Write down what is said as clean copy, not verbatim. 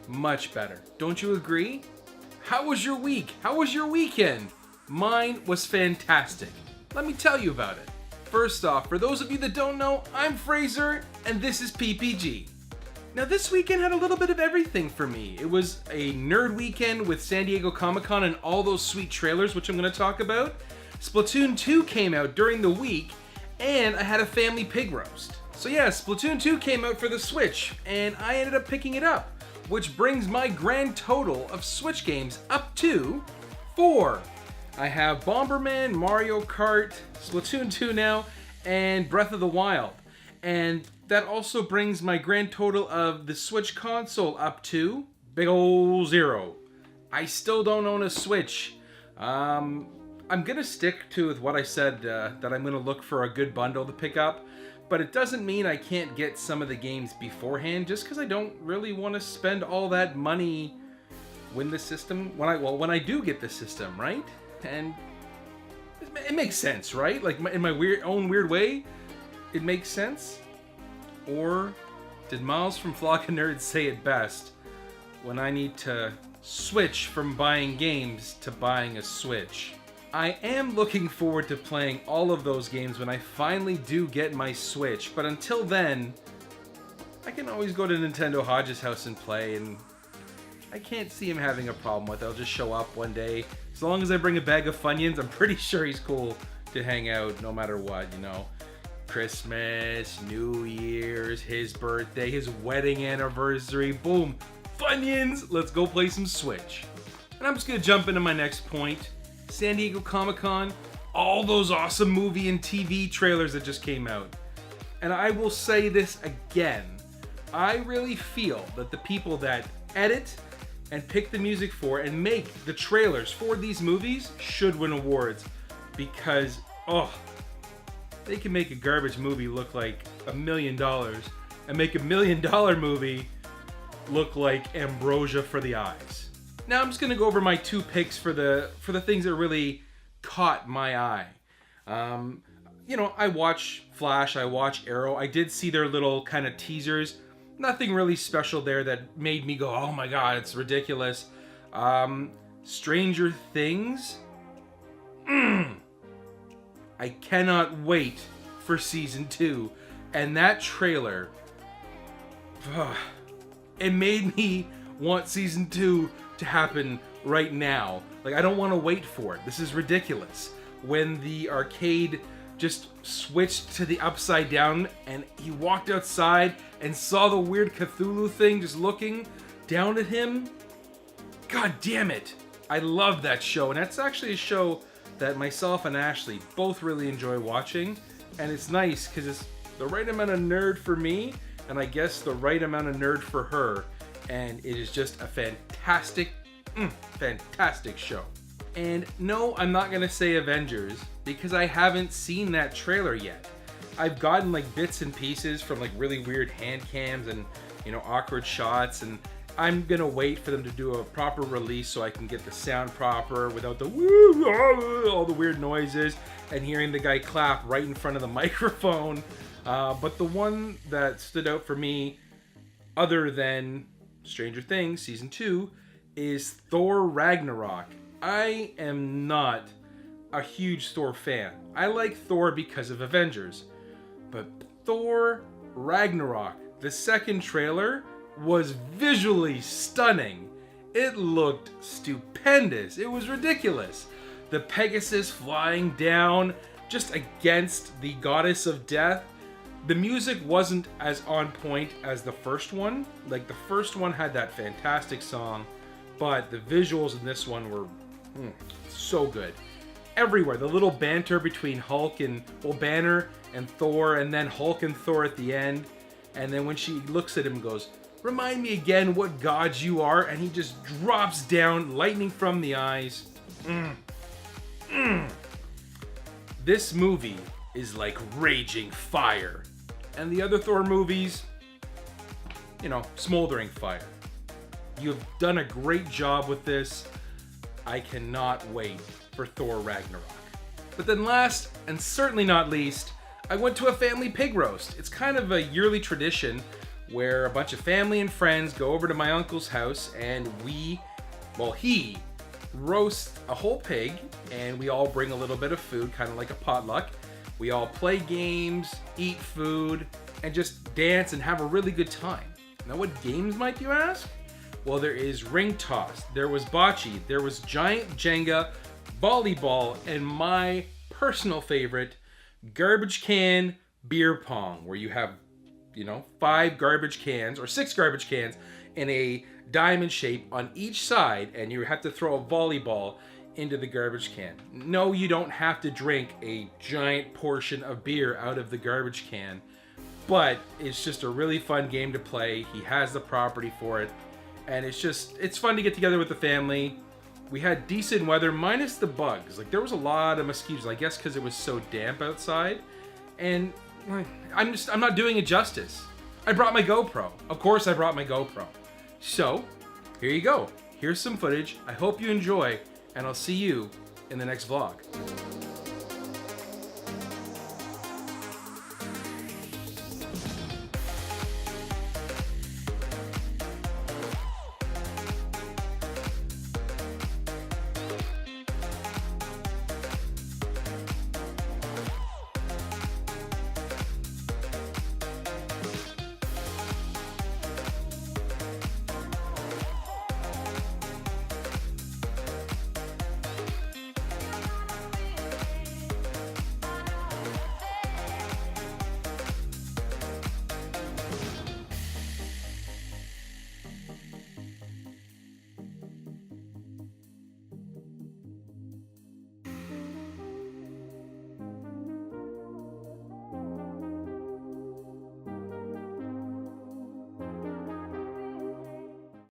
much better. Don't you agree? How was your week? How was your weekend? Mine was fantastic. Let me tell you about it. First off, for those of you that don't know, I'm Fraser, and this is P.P.G. Now this weekend had a little bit of everything for me. It was a nerd weekend with San Diego Comic-Con and all those sweet trailers, which I'm going to talk about. Splatoon 2 came out during the week, and I had a family pig roast. So yeah, Splatoon 2 came out for the Switch, and I ended up picking it up, which brings my grand total of Switch games up to 4. I have Bomberman, Mario Kart, Splatoon 2 now, and Breath of the Wild. And that also brings my grand total of the Switch console up to big ol' 0. I still don't own a Switch. I'm gonna stick to what I said, that I'm gonna look for a good bundle to pick up. But it doesn't mean I can't get some of the games beforehand, just because I don't really want to spend all that money when the system, when I do get the system, right? And it makes sense, right? Like in my own weird way, it makes sense. Or did Miles from Flock of Nerds say it best? When I need to switch from buying games to buying a Switch. I am looking forward to playing all of those games when I finally do get my Switch, but until then, I can always go to Nintendo Hodge's house and play, and I can't see him having a problem with it. I'll just show up one day. As long as I bring a bag of Funyuns, I'm pretty sure he's cool to hang out no matter what, you know. Christmas, New Year's, his birthday, his wedding anniversary, boom, Funyuns! Let's go play some Switch. And I'm just gonna jump into my next point. San Diego Comic-Con, all those awesome movie and TV trailers that just came out. And I will say this again, I really feel that the people that edit and pick the music for and make the trailers for these movies should win awards, because, they can make a garbage movie look like $1 million and make $1 million movie look like ambrosia for the eyes. Now I'm just gonna go over my 2 picks for the things that really caught my eye. You know, I watch Flash, I watch Arrow. I did see their little kind of teasers. Nothing really special there that made me go, oh my god, it's ridiculous. Stranger Things. I cannot wait for season 2. And that trailer, it made me want season 2 to happen right now. Like, I don't want to wait for it. This is ridiculous. When the arcade just switched to the upside down and he walked outside and saw the weird Cthulhu thing just looking down at him. God damn it. I love that show. And that's actually a show that myself and Ashley both really enjoy watching. And it's nice because it's the right amount of nerd for me, and I guess the right amount of nerd for her. And it is just a fantastic, fantastic show. And no, I'm not gonna say Avengers, because I haven't seen that trailer yet. I've gotten like bits and pieces from like really weird hand cams and, you know, awkward shots, and I'm gonna wait for them to do a proper release so I can get the sound proper without the woo, all the weird noises, and hearing the guy clap right in front of the microphone. But the one that stood out for me, other than Stranger Things Season 2, is Thor Ragnarok. I am not a huge Thor fan. I like Thor because of Avengers. But Thor Ragnarok, the second trailer, was visually stunning. It looked stupendous. It was ridiculous. The Pegasus flying down just against the goddess of death. The music wasn't as on point as the first one. Like, the first one had that fantastic song, but the visuals in this one were so good. Everywhere, the little banter between Hulk and, well, Banner and Thor, and then Hulk and Thor at the end. And then when she looks at him and goes, "Remind me again what gods you are," and he just drops down, lightning from the eyes. This movie is like raging fire. And the other Thor movies, you know, smoldering fire. You have done a great job with this. I cannot wait for Thor Ragnarok. But then last, and certainly not least, I went to a family pig roast. It's kind of a yearly tradition where a bunch of family and friends go over to my uncle's house and he roasts a whole pig and we all bring a little bit of food, kind of like a potluck. We all play games, eat food, and just dance and have a really good time. Now what games might you ask? Well, there is ring toss, there was bocce, there was giant Jenga, volleyball, and my personal favorite, garbage can beer pong, where you have, 5 garbage cans or 6 garbage cans in a diamond shape on each side, and you have to throw a volleyball into the garbage can. No, you don't have to drink a giant portion of beer out of the garbage can, but it's just a really fun game to play. He has the property for it, and it's fun to get together with the family. We had decent weather, minus the bugs. Like, there was a lot of mosquitoes, I guess because it was so damp outside, and I'm not doing it justice. I brought my GoPro. Of course I brought my GoPro. So, here you go. Here's some footage. I hope you enjoy, and I'll see you in the next vlog.